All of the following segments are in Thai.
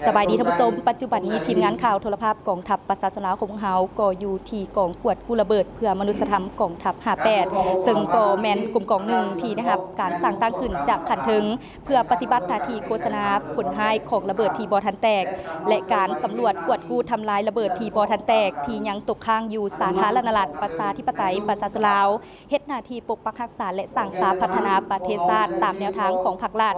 สบายดีท่านผู้ชมปัจจุบันนี้ทีมงานข่าวโทรภาพกองทัพประชาชนลาวของเฮาก็อยู่ที่กองกวดกู้ระเบิดเพื่อมนุษยธรรมกองทัพ58ซึ่งก็แม่นกลุ่มกองหนึ่งที่นะครับการสร้างตั้งขึ้นจากขันถึงเพื่อปฏิบัติหน้าที่โฆษณาผลหายของระเบิดที่บ่ทันแตกและการสำรวจกวดกู้ทำลายระเบิดที่บ่ทันแตกที่ยังตกค้างอยู่สาธารณรัฐประชาธิปไตยประชาชนลาวเฮ็ดหน้าที่ปกปักรักษาและสร้างสรรค์พัฒนาประเทศชาติตามแนวทางของพรรครัฐ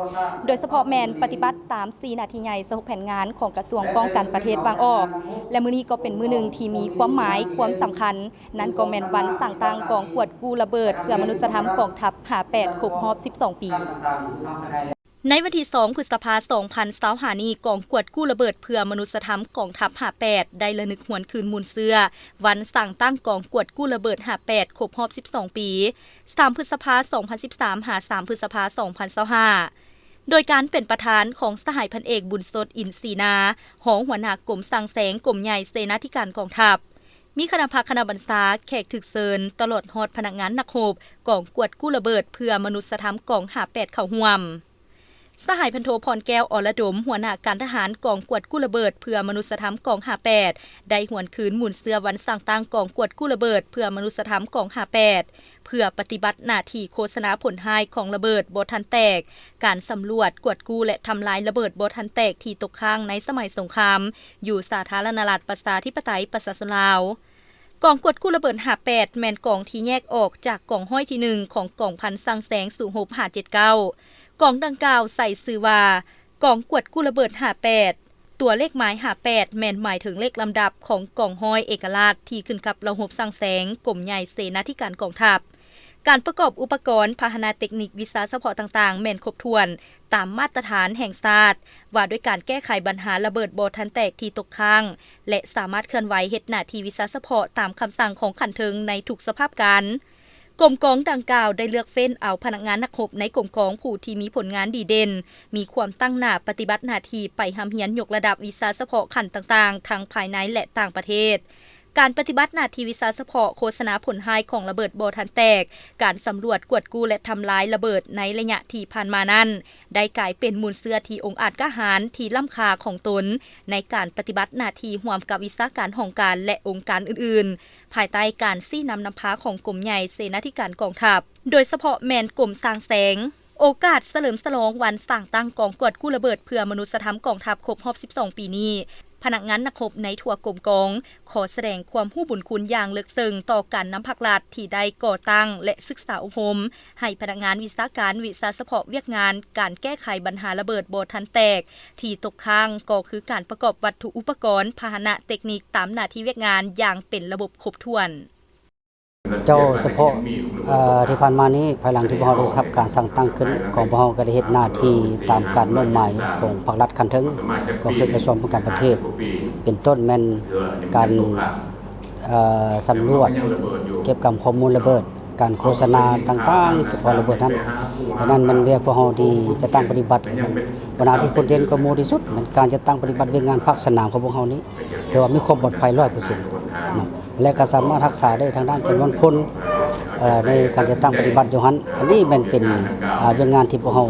โดยเฉพาะแม่นปฏิบัติตาม4หน้าที่ใหญ่สรุปแผนงานของกระทรวงป้องกันประเทศวางออกและมื้อนี้ก็เป็นมื้อหนึ่งที่มีความหมายความสำคัญนั่นก็แม่นวันสร้างตั้งกองกวดกู้ระเบิดเพื่อมนุษยธรรมกองทัพ58ครบรอบ12 ปีในวันที่2 พฤษภาคม 2025นี้กองกวดกู้ระเบิดเพื่อมนุษยธรรมกองทัพ58ได้ระลึกหวนคืนมูลเสื้อวันสร้างตั้งกองกวดกู้ระเบิด58ครบรอบ12 ปี3 พฤษภาคม 2013 3 พฤษภาคม 2025โดยการเป็นประธานของสหายพันเอกบุญสดอินทรีนาหองหัวหน้ากรมสั่งแสงกรมใหญ่เสนาธิการกองทัพมีคณะพักคณะบัญชาแขกถึกเซินตลอดฮอดพนักงานนักโหบกองกวดกู้ระเบิดเพื่อมนุษยธรรมกอง58เข้าร่วมสหายพันโทพรแก้วอรดมหัวหน้าการทหารกองกวดกู้ระเบิดเพื่อมนุษยธรรมกอง58ได้หวนคืนมูลเสื้อวันสร้างตั้งกองกวดกู้ระเบิดเพื่อมนุษยธรรมกอง58เพื่อปฏิบัติหน้าที่โฆษณาผลหายของระเบิดบ่ทันแตกการสำรวจกวดกู้และทำลายระเบิดบ่ทันแตกที่ตกค้างในสมัยสงครามอยู่สาธารณรัฐประชาธิปไตยประชาชนลาวกองกวดกู้ระเบิด58แม่นกองที่แยกออกจากกองห้อยที่1ของกองพันสั่งแสงสู่หบ579กองดังกล่าวใส่ชื่อว่ากองกวดกู้ระเบิด58ตัวเลขหมาย58แม่นหมายถึงเลขลำดับของกองห้อยเอกราชที่ขึ้นกับระบบสั่งแสงกรมใหญ่เสนาธิการกองทัพการประกอบอุปกรณ์พาหนะเทคนิควิชาเฉพาะต่างๆแม่นครบถ้วนตามมาตรฐานแห่งชาติว่าด้วยการแก้ไขปัญหาระเบิดบ่ทันแตกที่ตกค้างและสามารถเคลื่อนไหวเฮ็ดหน้าที่วิชาเฉพาะตามคำสั่งของขันเทิงในทุกสภาพการกรมกองดังกล่าวได้เลือกเฟ้นเอาพนักงานนักรบในกรมกองผู้ที่มีผลงานดีเด่นมีความตั้งหน้าปฏิบัติหน้าที่ไปหำเฮียนยกระดับวิชาเฉพาะขั้นต่างๆทั้งภายในและต่างประเทศการปฏิบัติหน้าที่วิชาเฉพาะโฆษณาผลหายของระเบิดบ่ทันแตกการสำรวจกวดกู้และทำลายระเบิดในระยะที่ผ่านมานั้นได้กลายเป็นมูลเสื้อที่องค์อาจกหาญที่ล้ำค่าของตนในการปฏิบัติหน้าที่ร่วมกับวิชาการของการและองค์การอื่นๆภายใต้การซี่นำนำพาของกรมใหญ่เสนาธิการกองทัพโดยเฉพาะแมนกรมสร้างแสงโอกาสเฉลิมฉลองวันสร้างตั้งกองกวดกู้ระเบิดเพื่อมนุษยธรรมกองทัพครบรอบ12 ปีนี้พนักงานนักรบในทั่วกรมกองขอแสดงความรู้บุญคุณอย่างลึกซึ้งต่อการนำพรรครัฐที่ได้ก่อตั้งและศึกษาอบรมให้พนักงานวิชาการวิชาเฉพาะเวียกงานการแก้ไขปัญหาระเบิดบ่ทันแตกที่ตกค้างก็คือการประกอบวัตถุอุปกรณ์พาหนะเทคนิคตามหน้าที่เวียกงานอย่างเป็นระบบครบถ้วนเจ้าเฉพาะที่ผ่านมานี้ภายหลังที่พวกเราได้รับการสั่งตั้งขึ้นของพวกเราก็ได้เฮ็ดหน้าที่ตามการมุ่งหมายของภาครัฐคันถึงก็คือกระทรวงป้องกันประเทศเป็นต้นแม่นการสำรวจเก็บกำข้อมูลระเบิดการโฆษณาต่างๆเกี่ยวกับระเบิดนั้นดังนั้นมันเรียกพวกเราที่จะตั้งปฏิบัติปัญหาที่คนเด่นก็มูที่สุดมันการจะตั้งปฏิบัติเวียงงานภาคสนามของพวกเรานี้ถือว่ามีความปลอดภัย 100% นะและก็สามารถรักษาได้ทางด้านจำนวนคนในการจะตั้งปฏิบัติอยู่หันอันนี้มันเป็นเวียงงานที่พวกเรา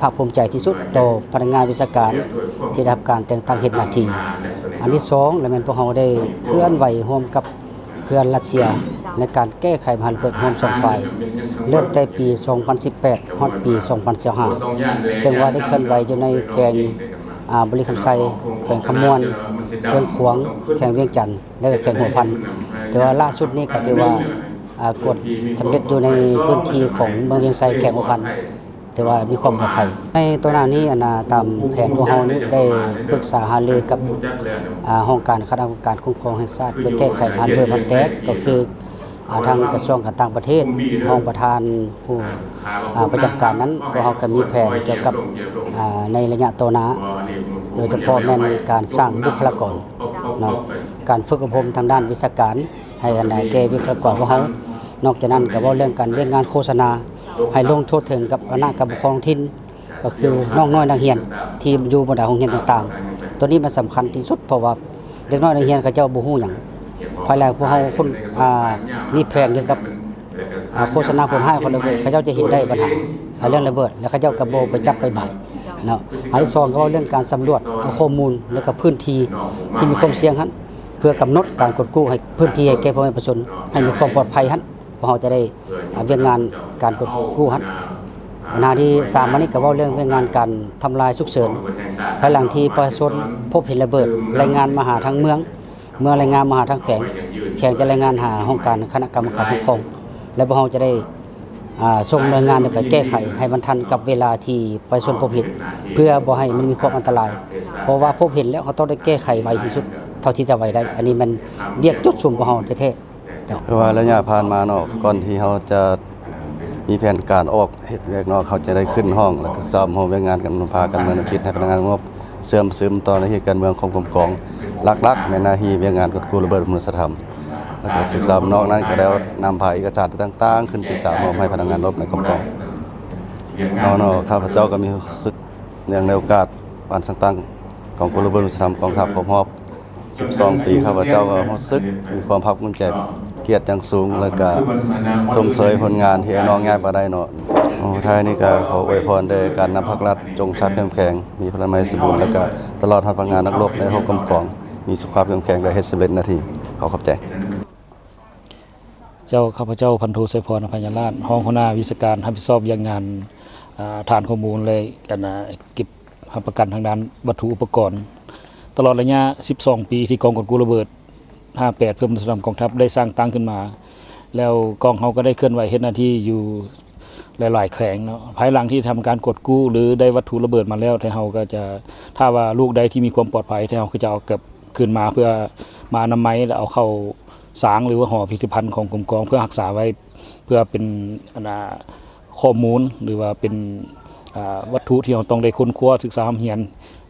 ภาคภูมิใจที่สุดต่อพนักงานวิชาการที่ได้รับการแต่งตั้งเฮ็ดหน้าที่อันที่2แล้วมันพวกเราได้เคลื่อนไหวร่วมกับเพื่อนรัสเซียในการแก้ไขปัญหาระเบิดร่วม2ฝ่ายเริ่มแต่ปี 2018 ฮอดปี 2025ซึ่งว่าได้เคลื่อนไหวอยู่ในแขวงบริคำไซแขวงขมวนเชียงขวางแขวงเวียงจันทน์และก็แขวงหัวพันแต่ว่าล่าสุดนี้ก็ถือว่ากดสำเร็จอยู่ในพื้นที่ของเมืองเวียงไซแขวงหัวพันแต่ว่ามีความปลอดภัยในตัวหน้านี้ตามแผนพวกเรานี้ได้ปรึกษาหารือกับห้องการคณะกรรมการคุ้มครองแห่งชาติเพื่อแก้ไขปัญหาระเบิดบ่ทันแตกก็คือทางกระทรวงการต่างประเทศรองประธานผู้ประจำการนั้นพวกเราก็มีแผนเกี่ยวกับในระยะต่อหน้าโดยเฉพาะแม่นการสร้างบุคลากรการฝึกอบรมทางด้านวิชาการให้แก่บุคลากรของเรานอกจากนั้นก็เว้าเรื่องการเรียนงานโฆษณาให้ลงโทษถึงกับคณะกรรมการถิ่นก็คือน้องน้อยนักเรียนที่อยู่บนโรงเรียนต่างๆตัวนี้มันสำคัญที่สุดเพราะว่าเด็กน้อยนักเรียนเขาเจ้าบ่ฮู้หยังภายหลังพวกเราคนมีแผนเกี่ยวกับโฆษณาผลหายของระเบิดเขาเจ้าจะเห็นได้ปัญหาเรื่องระเบิดแล้วเขาเจ้าก็บ่ไปจับไปบ่าย เนาะอันที่2ก็เรื่องการสำรวจเอาข้อมูลแล้วก็พื้นที่ที่มีความเสี่ยงหั่นเพื่อกำหนดการกดกู้ให้พื้นที่ให้แก่พ่อแม่ประชาชนให้มีความปลอดภัยหั่นเพราะเราจะได้เวียงงานการกดกู้หั่นหน้าที่3อันนี้ก็เว้าเรื่องเวียงงานการทำลายฉุกเฉินภายหลังที่ประชาชนพบเห็นระเบิดรายงานมาหาทางเมืองรายงานมาหาทางแขวงจะรายงานหาห้องการคณะกรรมการคุ้มครองและพวกเราจะได้ส่งหน่วยงานไปแก้ไขให้มันทันกับเวลาที่ประชาชนพบเห็นเพื่อบ่ให้มันมีความอันตรายเพราะว่าพบเห็นแล้วเขาต้องได้แก้ไขไวที่สุดเท่าที่จะไวได้อันนี้มันเรียกจุดชุมของเราแท้ๆ เพราะว่าระยะผ่านมาเนาะก่อนที่เขาจะมีแผนการออกเฮ็ดเวียกเนาะเขาจะได้ขึ้นห้องแล้วก็ซ้อมห้องเวียงงานกันพากันเมืองคิดให้พนักงานงบเสื่อมซึมต่อหน้าที่การเมืองของกรมกองหลักๆในหน้าที่เวียงงานกดกู้ระเบิดมนุษยธรรมแล้วก็ศึกษานอกนั้นก็ได้นำพาเอกสารต่างๆขึ้นศึกษามอบให้พนักงานรบในกรมกองเนาะข้าพเจ้าก็มีรู้สึกเนื่องในโอกาสวันสังตั้งกองกู้ระเบิดมนุษยธรรมกองทัพครบรอบ12 ปีข้าพเจ้าก็รู้สึกมีความภาคภูมิใจเกียรติอย่างสูงแล้วก็ส่งเสริมผลงานที่น้องง่ายบ่ได้เนาะท้ายนี้ก็ขออวยพรด้วยการนำภาครัฐจงชัดเข้มแข็งมีพลังไม้สมบูรณ์แล้วก็ตลอดพลังงานนักรบในโลกกำกองมีสุขภาพเข้มแข็งและเฮ็ดสำเร็จหน้าที่ขอขอบใจเจ้าข้าพเจ้าพันโทไสพรอภัยราชห้องหัวหน้าวิชาการรับผิดชอบยังงานฐานข้อมูลเลยกันเก็บประกันทางด้านวัตถุอุปกรณ์ตลอดระยะ12 ปีที่กองกดกู้ระเบิด58เพื่อมนุษยธรรมกองทัพได้สร้างตั้งขึ้นมาแล้วกองเขาก็ได้เคลื่อนไหวเฮ็ดหน้าที่อยู่หลายๆแขวงเนาะภายหลังที่ทำการกดกู้หรือได้วัตถุระเบิดมาแล้วที่เฮาก็จะถ้าว่าลูกใดที่มีความปลอดภัยที่เฮาก็จะเอาเก็บคืนมาเพื่อมาอนามัยแล้วเอาเข้าสางหรือว่าห่อพิพิธภัณฑ์ของกรมกองเพื่อรักษาไว้เพื่อเป็นข้อมูลหรือว่าเป็นวัตถุที่เราต้องได้ค้นคว้าศึกษาเรียน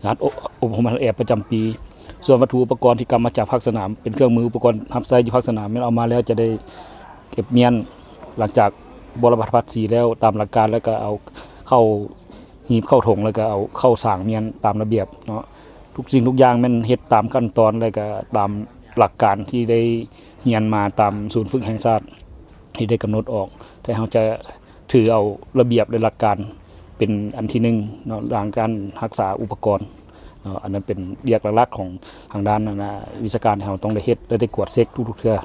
งานอบรมแอบประจำปีส่วนวัตถุอุปกรณ์ที่กำมาจากภาคสนามเป็นเครื่องมืออุปกรณ์รับใช้อยู่ภาคสนามเอามาแล้วจะได้เก็บเมียนหลังจากบรบัตรภาษีแล้วตามหลักการแล้วก็เอาเข้าหีบเข้าถงแล้วก็เอาเข้าสางเมียนตามระเบียบเนาะทุกสิ่งทุกอย่างมันเฮ็ดตามขั้นตอนแล้วก็ตามหลักการที่ได้เรียนมาตามศูนย์ฝึกแห่งชาติที่ได้กำหนดออกแต่เราจะถือเอาระเบียบและหลักการเป็นอันที่หนึ่งเนาะหลังการรักษาอุปกรณ์อันนั้นเป็นเรียกหลักๆของทางด้านวิชาการที่เราต้องได้เฮ็ดและได้กวดเช็คทุกๆเทื่อ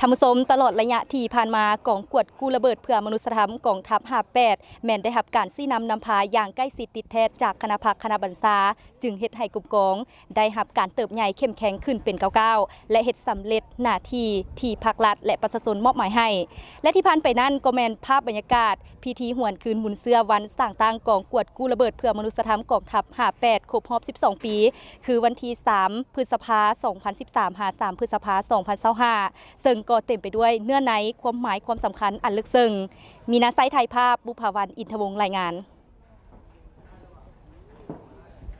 ท่านผู้ชมตลอดระยะที่ผ่านมากองกวดกู้ระเบิดเพื่อมนุษยธรรมกองทัพ58แม่นได้รับการซี้นำพาอย่างใกล้ชิดติดแท้จากคณะพักคณะบรรษาจึงเฮ็ดให้กลุ่มกองได้รับการเติบใหญ่เข้มแข็งขึ้นเป็นก้าวๆและเฮ็ดสำเร็จหน้าที่ที่ภาครัฐและประชาชนมอบหมายให้และที่ผ่านไปนั้นก็แม่นภาพบรรยากาศพิธีหวนคืนหมุนเสื้อวันสร้างตั้งกองกวดกู้ระเบิดเพื่อมนุษยธรรมกองทัพ58ครบรอบ12 ปีคือวันที่3 พฤษภาคม 2013 3 พฤษภาคม 2025ซึ่งก็เต็มไปด้วยเนื้อในความหมายความสำคัญอันลึกซึ้งมีนาไซไทยภาพบุภาวันอินทวงศ์รายงาน